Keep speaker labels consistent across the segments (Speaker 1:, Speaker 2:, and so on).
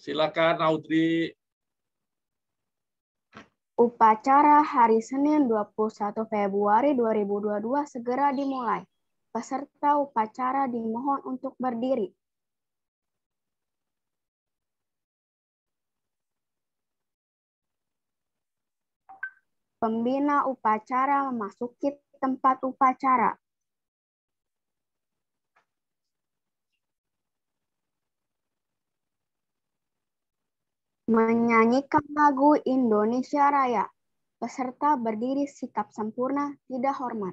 Speaker 1: Silakan Audrey.
Speaker 2: Upacara hari Senin 21 Februari 2022 segera dimulai. Peserta upacara dimohon untuk berdiri. Pembina upacara memasuki tempat upacara. Menyanyikan lagu Indonesia Raya. Peserta berdiri sikap sempurna, tidak hormat.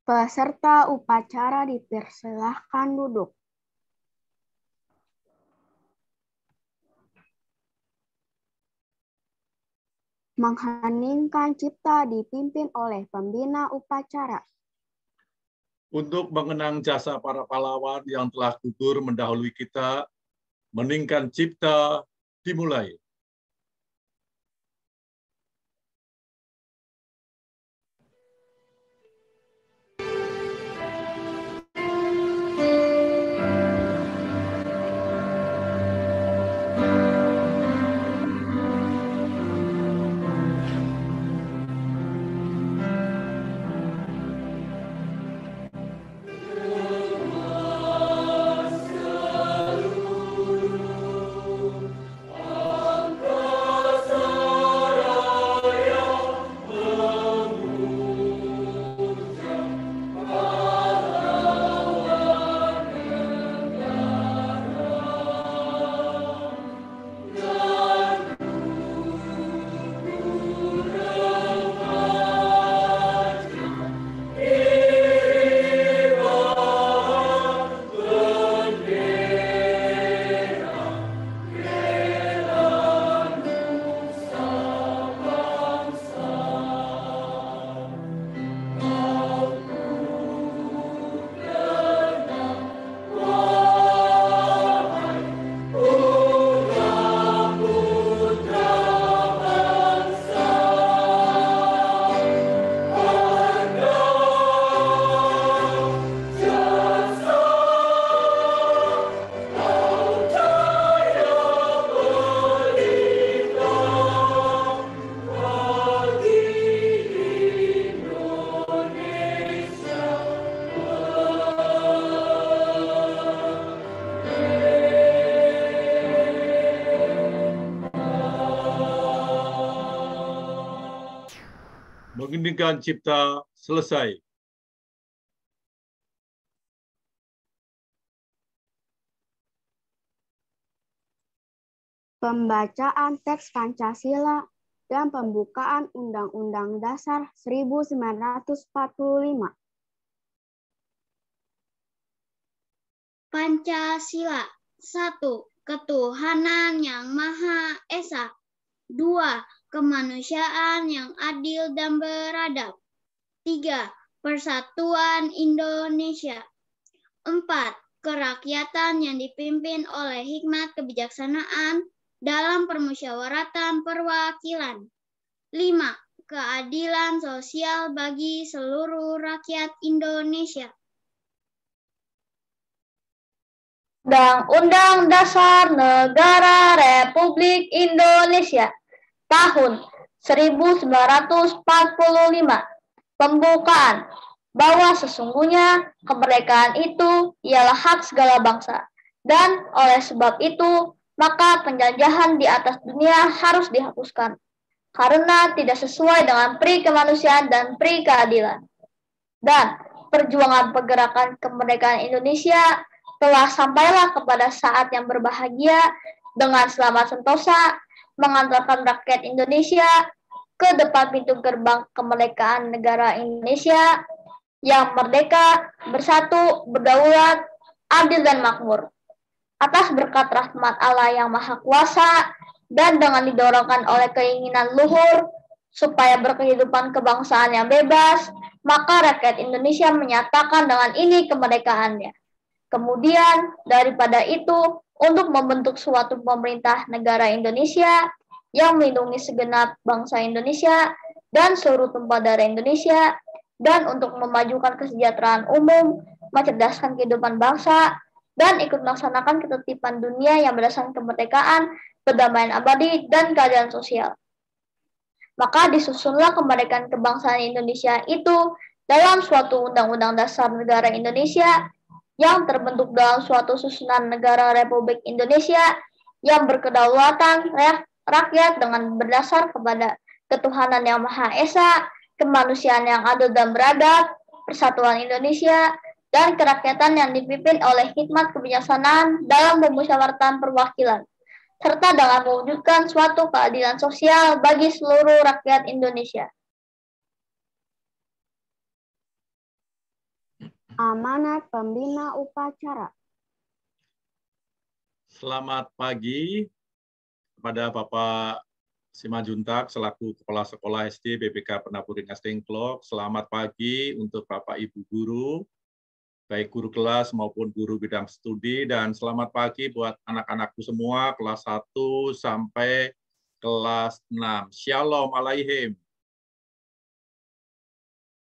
Speaker 2: Peserta upacara dipersilahkan duduk. Mengheningkan cipta dipimpin oleh pembina upacara.
Speaker 1: Untuk mengenang jasa para pahlawan yang telah gugur mendahului kita, meningkan cipta dimulai. Mengeningkan cipta selesai.
Speaker 2: pembacaan teks Pancasila, dan pembukaan Undang-Undang Dasar 1945.
Speaker 3: Pancasila. 1. Ketuhanan yang Maha Esa. 2. Kemanusiaan yang adil dan beradab. 3. Persatuan Indonesia. 4. Kerakyatan yang dipimpin oleh hikmat kebijaksanaan dalam permusyawaratan perwakilan. 5. Keadilan sosial bagi seluruh rakyat Indonesia.
Speaker 4: Undang-Undang Dasar Negara Republik Indonesia tahun 1945. Pembukaan bahwa sesungguhnya kemerdekaan itu ialah hak segala bangsa, dan oleh sebab itu maka penjajahan di atas dunia harus dihapuskan karena tidak sesuai dengan pri kemanusiaan dan pri keadilan. Dan perjuangan pergerakan kemerdekaan Indonesia telah sampailah kepada saat yang berbahagia dengan selamat sentosa mengantarkan rakyat Indonesia ke depan pintu gerbang kemerdekaan negara Indonesia yang merdeka, bersatu, berdaulat, adil dan makmur. Atas berkat rahmat Allah yang Maha Kuasa dan dengan didorongkan oleh keinginan luhur supaya berkehidupan kebangsaan yang bebas, maka rakyat Indonesia menyatakan dengan ini kemerdekaannya. Kemudian daripada itu, untuk membentuk suatu pemerintah negara Indonesia yang melindungi segenap bangsa Indonesia dan seluruh tumpah darah Indonesia, dan untuk memajukan kesejahteraan umum, mencerdaskan kehidupan bangsa, dan ikut melaksanakan ketertiban dunia yang berdasarkan kemerdekaan, perdamaian abadi, dan keadilan sosial. Maka disusunlah kemerdekaan kebangsaan Indonesia itu dalam suatu Undang-Undang Dasar Negara Indonesia yang terbentuk dalam suatu susunan negara Republik Indonesia yang berkedaulatan rakyat dengan berdasar kepada ketuhanan yang Maha Esa, kemanusiaan yang adil dan beradab, persatuan Indonesia, dan kerakyatan yang dipimpin oleh hikmat kebijaksanaan dalam permusyawaratan perwakilan, serta dengan mewujudkan suatu keadilan sosial bagi seluruh rakyat Indonesia.
Speaker 2: Amanat Pembina Upacara.
Speaker 1: Selamat pagi kepada Bapak Simajuntak selaku Kepala Sekolah SD BPK Pendapuring Astingklok. Selamat pagi untuk Bapak Ibu Guru, baik guru kelas maupun guru bidang studi, dan selamat pagi buat anak-anakku semua kelas 1 sampai kelas 6. Shalom alaihim.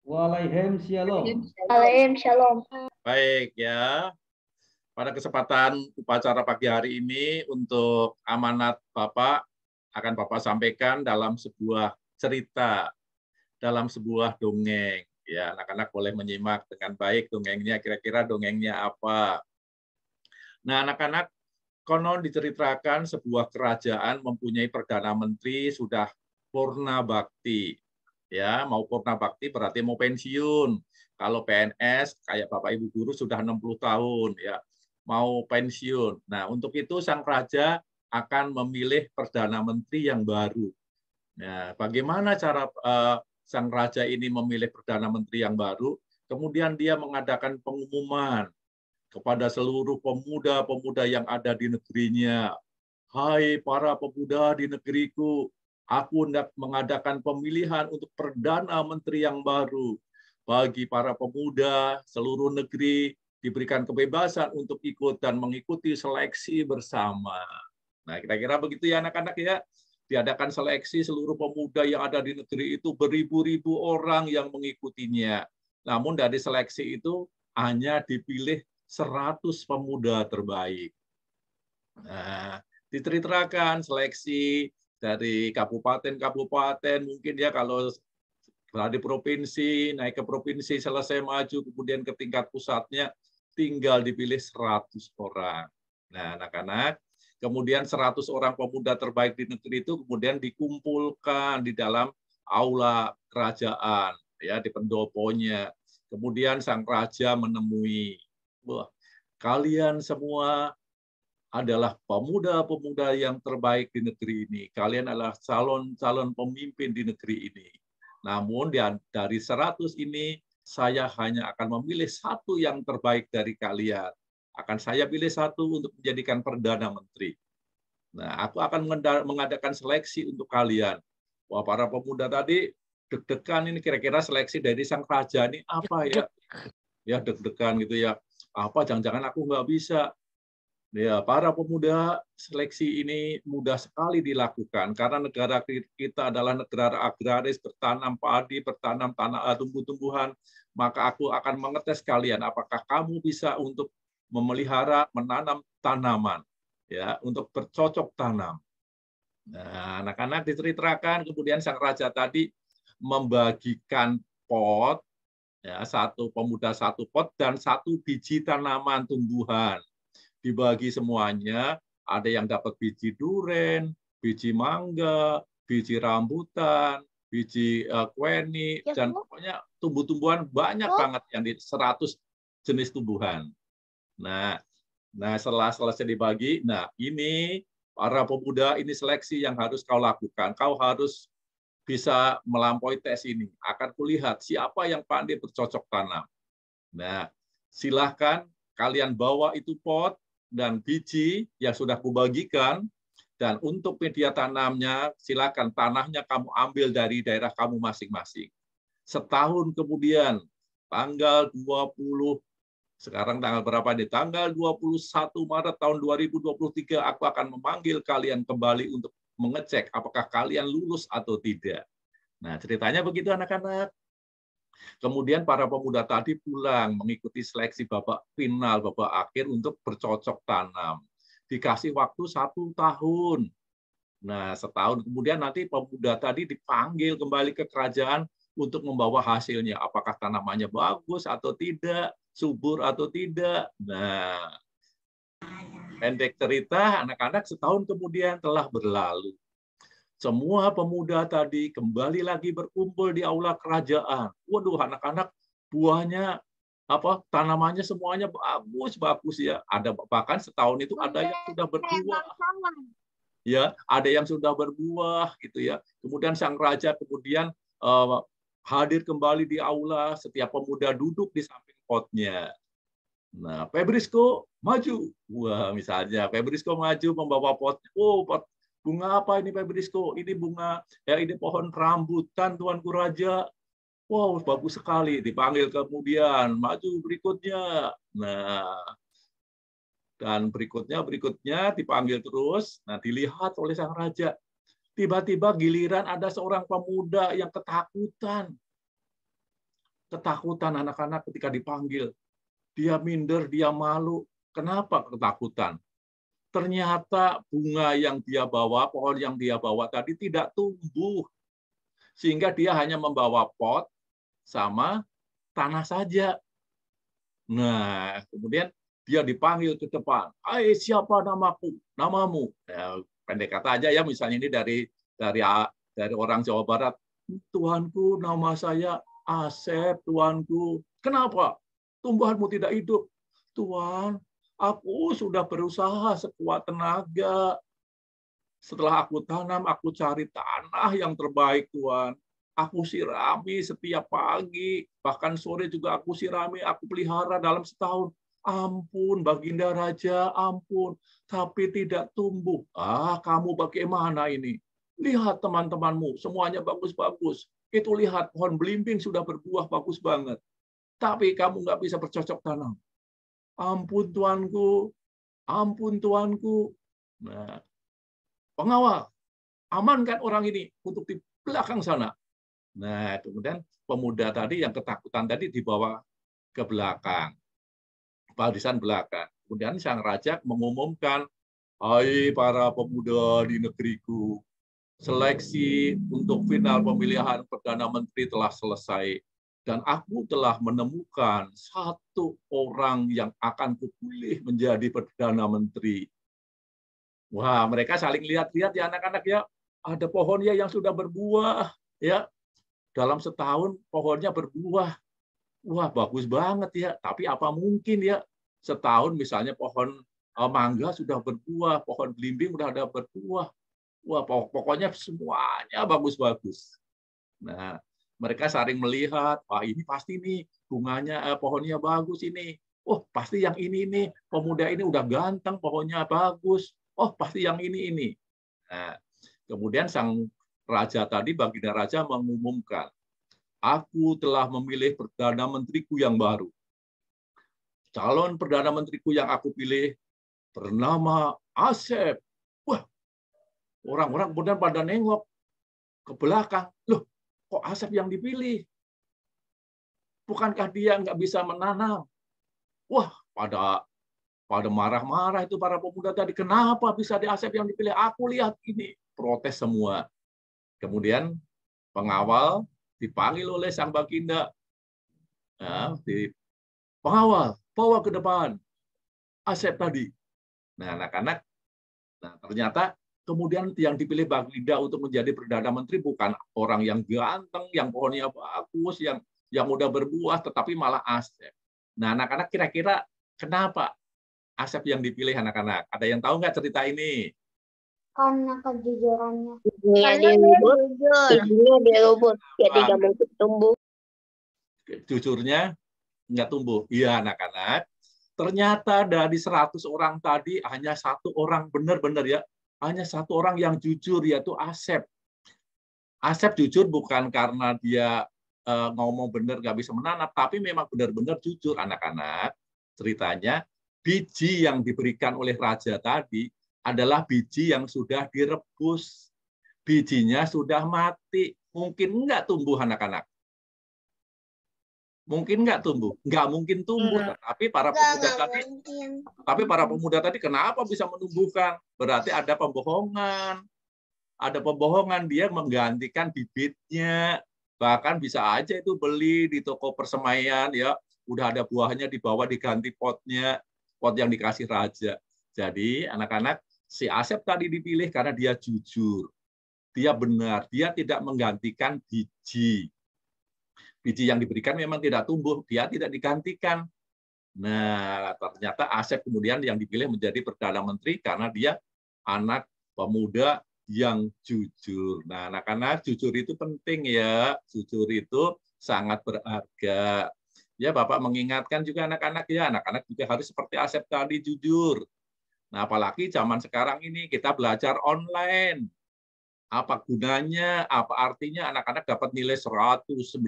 Speaker 5: Waalaikum shalom.
Speaker 4: Waalaikum shalom.
Speaker 1: Baik ya, pada kesempatan upacara pagi hari ini untuk amanat Bapak akan Bapak sampaikan dalam sebuah cerita, dalam sebuah dongeng. Ya, anak-anak boleh menyimak dengan baik dongengnya, kira-kira dongengnya apa. Nah, anak-anak, konon diceritakan sebuah kerajaan mempunyai perdana menteri sudah purna bakti. Ya, mau purna bakti berarti mau pensiun. Kalau PNS kayak Bapak Ibu guru sudah 60 tahun ya, mau pensiun. Nah, untuk itu sang raja akan memilih perdana menteri yang baru. Nah, bagaimana cara sang raja ini memilih perdana menteri yang baru? Kemudian dia mengadakan pengumuman kepada seluruh pemuda-pemuda yang ada di negerinya. Hai para pemuda di negeriku, aku hendak mengadakan pemilihan untuk Perdana Menteri yang baru. Bagi para pemuda seluruh negeri diberikan kebebasan untuk ikut dan mengikuti seleksi bersama. Nah, kira-kira begitu ya anak-anak ya. Diadakan seleksi seluruh pemuda yang ada di negeri itu, beribu-ribu orang yang mengikutinya. Namun dari seleksi itu hanya dipilih 100 pemuda terbaik. Nah, diceritakan seleksi dari kabupaten-kabupaten, mungkin ya kalau di provinsi, naik ke provinsi, selesai maju, kemudian ke tingkat pusatnya, tinggal dipilih 100 orang. Nah, anak-anak, kemudian 100 orang pemuda terbaik di negeri itu kemudian dikumpulkan di dalam aula kerajaan, ya di pendoponya. Kemudian sang raja menemui, wah, kalian semua adalah pemuda-pemuda yang terbaik di negeri ini. Kalian adalah calon-calon pemimpin di negeri ini. Namun dari 100 ini, saya hanya akan memilih satu yang terbaik dari kalian. Akan saya pilih satu untuk menjadikan Perdana Menteri. Nah, aku akan mengadakan seleksi untuk kalian. Wah, para pemuda tadi deg-degan ini, kira-kira seleksi dari sang raja ini apa ya? Ya, deg-degan gitu ya. Apa, jangan-jangan aku nggak bisa. Ya, para pemuda, seleksi ini mudah sekali dilakukan karena negara kita adalah negara agraris, bertanam padi, bertanam tumbuh-tumbuhan. Maka aku akan mengetes kalian apakah kamu bisa untuk memelihara, menanam tanaman, ya, untuk bercocok tanam. Nah, anak-anak diceritakan, kemudian sang raja tadi membagikan pot, ya, satu pemuda satu pot dan satu biji tanaman tumbuhan. Dibagi semuanya, ada yang dapat biji duren, biji mangga, biji rambutan, biji kueni, dan pokoknya tumbuh-tumbuhan banyak banget yang di 100 jenis tumbuhan. Nah, setelah selesai dibagi, nah ini para pemuda, ini seleksi yang harus kau lakukan. Kau harus bisa melampaui tes ini. Akan kulihat siapa yang pandai bercocok tanam. Nah, silahkan kalian bawa itu pot dan biji yang sudah kubagikan, dan untuk media tanamnya silakan tanahnya kamu ambil dari daerah kamu masing-masing. Setahun kemudian, tanggal 20, sekarang tanggal berapa nih? Tanggal 21 Maret tahun 2023, aku akan memanggil kalian kembali untuk mengecek apakah kalian lulus atau tidak. Nah, ceritanya begitu anak-anak. Kemudian para pemuda tadi pulang mengikuti seleksi babak final, babak akhir untuk bercocok tanam. Dikasih waktu 1 tahun. Nah, setahun kemudian nanti pemuda tadi dipanggil kembali ke kerajaan untuk membawa hasilnya. Apakah tanamannya bagus atau tidak, subur atau tidak. Nah, pendek cerita, anak-anak setahun kemudian telah berlalu. Semua pemuda tadi kembali lagi berkumpul di aula kerajaan. Waduh, anak-anak buahnya tanamannya semuanya bagus ya. Ada bahkan setahun itu ada yang sudah berbuah. Ya, ada yang sudah berbuah gitu ya. Kemudian sang raja kemudian hadir kembali di aula, setiap pemuda duduk di samping potnya. Nah, Febrisco maju. Wah, misalnya Febrisco maju membawa pot. Oh, pot bunga apa ini Febrisco? Ini bunga, ya ini pohon rambutan Tuanku Raja. Wow, bagus sekali. Dipanggil kemudian, maju berikutnya. Nah, dan berikutnya dipanggil terus. Nah, dilihat oleh sang raja. Tiba-tiba giliran ada seorang pemuda yang ketakutan. Ketakutan anak-anak ketika dipanggil. Dia minder, dia malu. Kenapa ketakutan? Ternyata bunga yang dia bawa, pohon yang dia bawa tadi tidak tumbuh. Sehingga dia hanya membawa pot sama tanah saja. Nah, kemudian dia dipanggil ke depan. Hai, siapa namamu? Ya, pendek kata aja ya, misalnya ini dari orang Jawa Barat. Tuanku, nama saya Asep, Tuanku. Kenapa? Tumbuhanmu tidak hidup. Tuan, aku sudah berusaha sekuat tenaga. Setelah aku tanam, aku cari tanah yang terbaik, Tuan. Aku sirami setiap pagi, bahkan sore juga aku sirami, aku pelihara dalam setahun. Ampun, Baginda Raja, ampun. Tapi tidak tumbuh. Kamu bagaimana ini? Lihat teman-temanmu, semuanya bagus-bagus. Itu lihat, pohon belimbing sudah berbuah bagus banget. Tapi kamu nggak bisa bercocok tanam. Ampun Tuanku, ampun Tuanku. Nah, pengawal, amankan orang ini untuk di belakang sana. Nah, kemudian pemuda tadi yang ketakutan tadi dibawa ke belakang, barisan belakang. Kemudian sang raja mengumumkan, hai para pemuda di negeriku, seleksi untuk final pemilihan Perdana Menteri telah selesai. Dan aku telah menemukan satu orang yang akan kupilih menjadi Perdana Menteri. Wah, mereka saling lihat-lihat ya anak-anak ya. Ada pohonnya yang sudah berbuah. Ya, dalam setahun pohonnya berbuah. Wah, bagus banget ya. Tapi apa mungkin ya setahun misalnya pohon mangga sudah berbuah, pohon belimbing sudah ada berbuah. Wah, pokoknya semuanya bagus-bagus. Nah, mereka saling melihat, wah ini pasti nih bunganya, pohonnya bagus ini. Oh, pasti yang ini nih, pemuda ini udah ganteng, pohonnya bagus. Oh, pasti yang ini. Nah, kemudian sang raja tadi, Baginda Raja mengumumkan, aku telah memilih Perdana Menteriku yang baru. Calon Perdana Menteriku yang aku pilih bernama Asep. Wah, orang-orang kemudian pada nengok ke belakang. Loh, kok Asep yang dipilih? Bukankah dia nggak bisa menanam? Wah, pada marah-marah itu para pemuda tadi. Kenapa bisa di Asep yang dipilih? Aku lihat ini. Protes semua. Kemudian pengawal dipanggil oleh sang Baginda. Nah, pengawal, bawa ke depan Asep tadi. Nah, anak-anak, ternyata kemudian yang dipilih Baginda untuk menjadi Perdana Menteri bukan orang yang ganteng, yang pohonnya bagus, yang mudah berbuah, tetapi malah Asep. Nah, anak-anak kira-kira kenapa Asep yang dipilih anak-anak? Ada yang tahu nggak cerita ini?
Speaker 2: Karena kejujurannya.
Speaker 6: Ibunya dia luput, jadi nggak mungkin tumbuh.
Speaker 1: Jujurnya nggak tumbuh. Iya, anak-anak. Ternyata dari 100 orang tadi hanya satu orang, benar-benar ya, hanya satu orang yang jujur, yaitu Asep. Asep jujur bukan karena dia ngomong benar nggak bisa menanam, tapi memang benar-benar jujur, anak-anak. Ceritanya biji yang diberikan oleh raja tadi adalah biji yang sudah direbus, bijinya sudah mati, mungkin nggak tumbuh, anak-anak. Mungkin nggak tumbuh, nggak mungkin tumbuh. Tapi para pemuda tadi kenapa bisa menumbuhkan? Berarti ada pembohongan. Ada pembohongan, dia menggantikan bibitnya. Bahkan bisa aja itu beli di toko persemaian, ya udah ada buahnya, dibawa diganti potnya, pot yang dikasih raja. Jadi anak-anak, si Asep tadi dipilih karena dia jujur, dia benar, dia tidak menggantikan biji. Biji yang diberikan memang tidak tumbuh, dia tidak digantikan. Nah, ternyata Asep kemudian yang dipilih menjadi Perdana Menteri karena dia anak pemuda yang jujur. Nah, anak-anak, jujur itu penting ya. Jujur itu sangat berharga. Ya, Bapak mengingatkan juga anak-anak ya, anak-anak juga harus seperti Asep tadi, jujur. Nah, apalagi zaman sekarang ini kita belajar online. Apa gunanya, apa artinya anak-anak dapat nilai 199,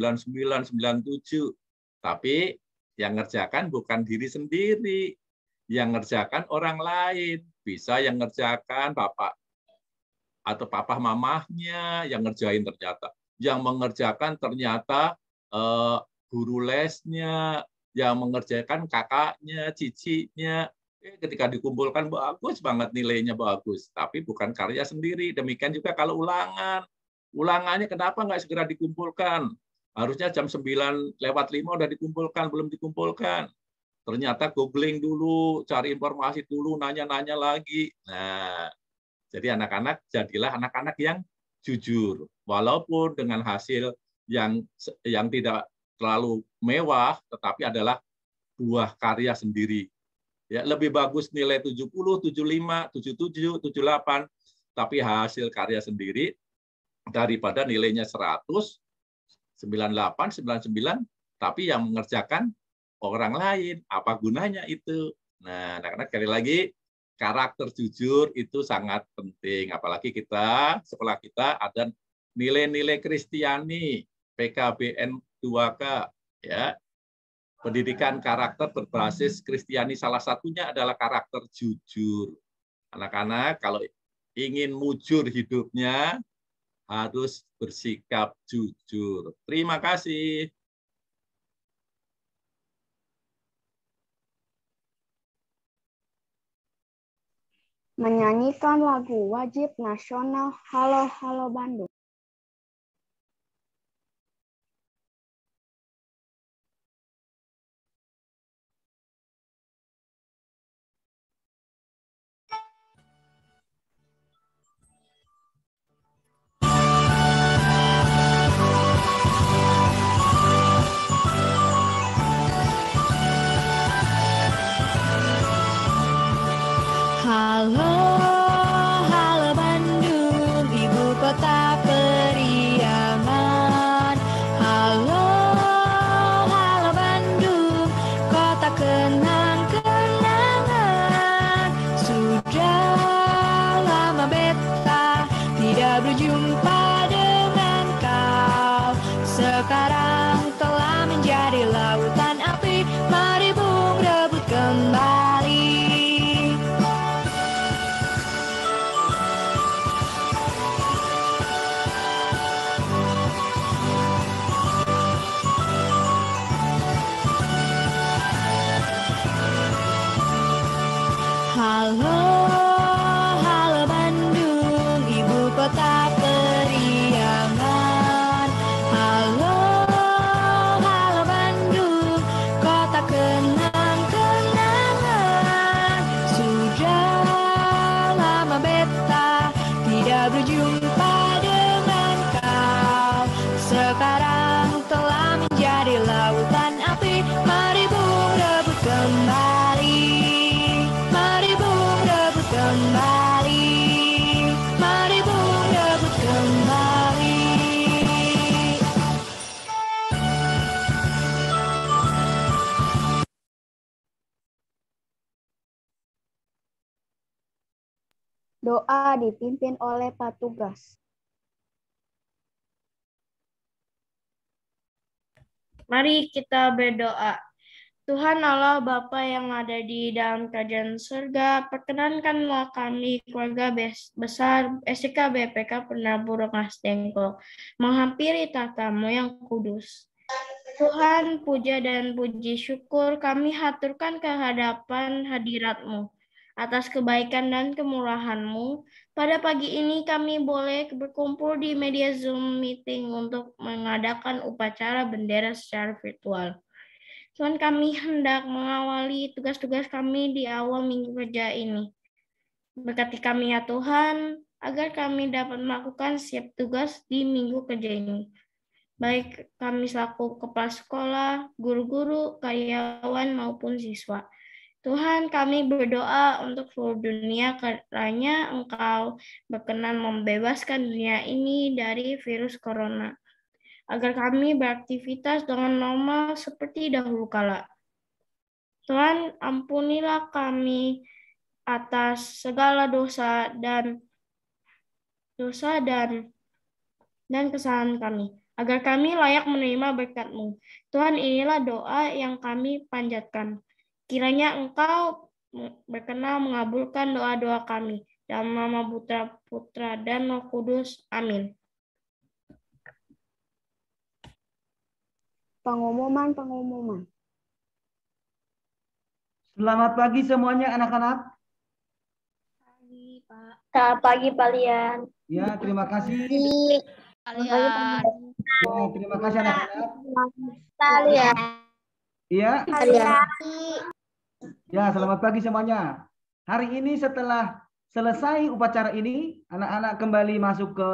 Speaker 1: 97. Tapi yang ngerjakan bukan diri sendiri. Yang ngerjakan orang lain. Bisa yang ngerjakan bapak atau papa mamahnya yang ngerjain ternyata. Yang mengerjakan ternyata guru lesnya, yang mengerjakan kakaknya, cicinya. Ketika dikumpulkan bagus banget, nilainya bagus, tapi bukan karya sendiri. Demikian juga kalau ulangan. Ulangannya kenapa nggak segera dikumpulkan? Harusnya jam 9:05 udah dikumpulkan, belum dikumpulkan. Ternyata googling dulu, cari informasi dulu, nanya-nanya lagi. Nah, jadi anak-anak, jadilah anak-anak yang jujur. Walaupun dengan hasil yang tidak terlalu mewah, tetapi adalah buah karya sendiri. Ya, lebih bagus nilai 70, 75, 77, 78, tapi hasil karya sendiri daripada nilainya 100, 98, 99, tapi yang mengerjakan orang lain. Apa gunanya itu? Nah, anak-anak, sekali lagi, karakter jujur itu sangat penting. Apalagi kita, sekolah kita ada nilai-nilai Kristiani, PKBN 2K, ya. Pendidikan karakter berbasis Kristiani, salah satunya adalah karakter jujur. Anak-anak, kalau ingin mujur hidupnya, harus bersikap jujur. Terima kasih.
Speaker 2: Menyanyikan lagu wajib nasional Halo Halo Bandung. Doa dipimpin oleh petugas.
Speaker 7: Mari kita berdoa. Tuhan Allah Bapa yang ada di dalam kerajaan surga, perkenankanlah kami keluarga besar SDK BPK Penabur Rengas Dengklok menghampiri tahta-Mu yang kudus. Tuhan, puja dan puji syukur kami haturkan ke hadapan hadirat-Mu atas kebaikan dan kemurahan-Mu. Pada pagi ini kami boleh berkumpul di media Zoom meeting untuk mengadakan upacara bendera secara virtual. Tuhan, kami hendak mengawali tugas-tugas kami di awal minggu kerja ini. Berkati kami ya Tuhan, agar kami dapat melakukan setiap tugas di minggu kerja ini. Baik kami selaku kepala sekolah, guru-guru, karyawan, maupun siswa. Tuhan, kami berdoa untuk seluruh dunia kiranya Engkau berkenan membebaskan dunia ini dari virus corona, agar kami beraktivitas dengan normal seperti dahulu kala. Tuhan, ampunilah kami atas segala dosa dan kesalahan kami, agar kami layak menerima berkat-Mu. Tuhan, inilah doa yang kami panjatkan. Kiranya Engkau berkenan mengabulkan doa-doa kami. Dalam nama Putra dan Roh Kudus. Amin.
Speaker 2: Pengumuman.
Speaker 5: Selamat pagi semuanya anak-anak.
Speaker 3: Pagi, Pak.
Speaker 4: Selamat pagi, Pak Lian.
Speaker 5: Ya, terima kasih.
Speaker 3: Kalian.
Speaker 5: Ya, terima kasih anak-anak.
Speaker 4: Lian.
Speaker 5: Iya.
Speaker 4: Lian.
Speaker 5: Ya, selamat pagi semuanya. Hari ini setelah selesai upacara ini, anak-anak kembali masuk ke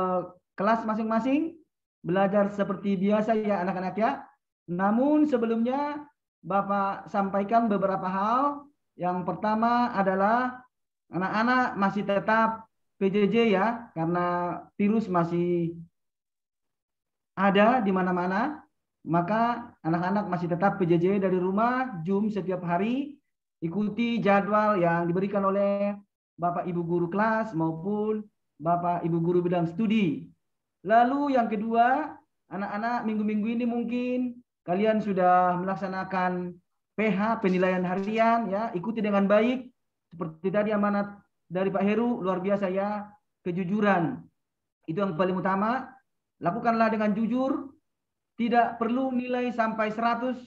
Speaker 5: kelas masing-masing. Belajar seperti biasa ya anak-anak ya. Namun sebelumnya Bapak sampaikan beberapa hal. Yang pertama adalah anak-anak masih tetap PJJ ya, karena virus masih ada di mana-mana. Maka anak-anak masih tetap PJJ dari rumah, Zoom setiap hari. Ikuti jadwal yang diberikan oleh Bapak Ibu Guru kelas maupun Bapak Ibu Guru bidang studi. Lalu yang kedua, anak-anak minggu-minggu ini mungkin kalian sudah melaksanakan PH, penilaian harian ya, ikuti dengan baik. Seperti tadi amanat dari Pak Heru, luar biasa ya, kejujuran. Itu yang paling utama. Lakukanlah dengan jujur, tidak perlu nilai sampai 100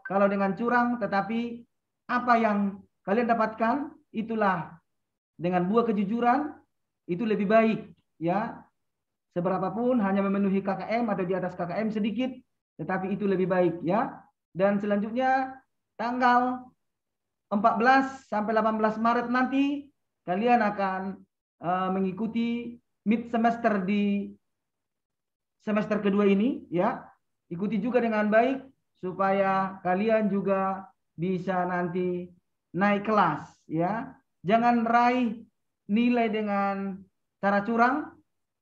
Speaker 5: kalau dengan curang, tetapi apa yang kalian dapatkan itulah dengan buah kejujuran, itu lebih baik ya. Seberapapun hanya memenuhi KKM atau di atas KKM sedikit, tetapi itu lebih baik ya. Dan selanjutnya tanggal 14 sampai 18 Maret nanti kalian akan mengikuti mid semester di semester kedua ini ya. Ikuti juga dengan baik supaya kalian juga bisa nanti naik kelas ya. Jangan raih nilai dengan cara curang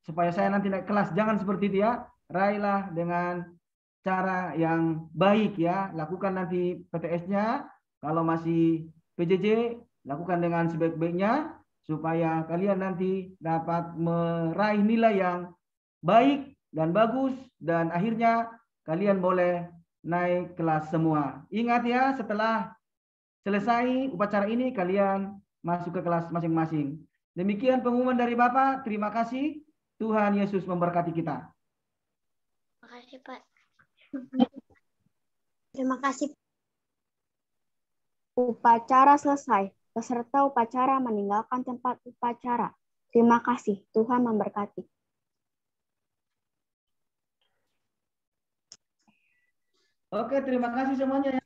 Speaker 5: supaya saya nanti naik kelas. Jangan seperti itu ya. Raihlah dengan cara yang baik ya. Lakukan nanti PTS-nya. Kalau masih PJJ, lakukan dengan sebaik-baiknya supaya kalian nanti dapat meraih nilai yang baik dan bagus dan akhirnya kalian boleh naik kelas semua. Ingat ya, setelah selesai upacara ini kalian masuk ke kelas masing-masing. Demikian pengumuman dari Bapak. Terima kasih. Tuhan Yesus memberkati kita.
Speaker 3: Terima kasih, Pak. Terima kasih.
Speaker 2: Upacara selesai. Peserta upacara meninggalkan tempat upacara. Terima kasih. Tuhan memberkati.
Speaker 5: Oke, terima kasih semuanya.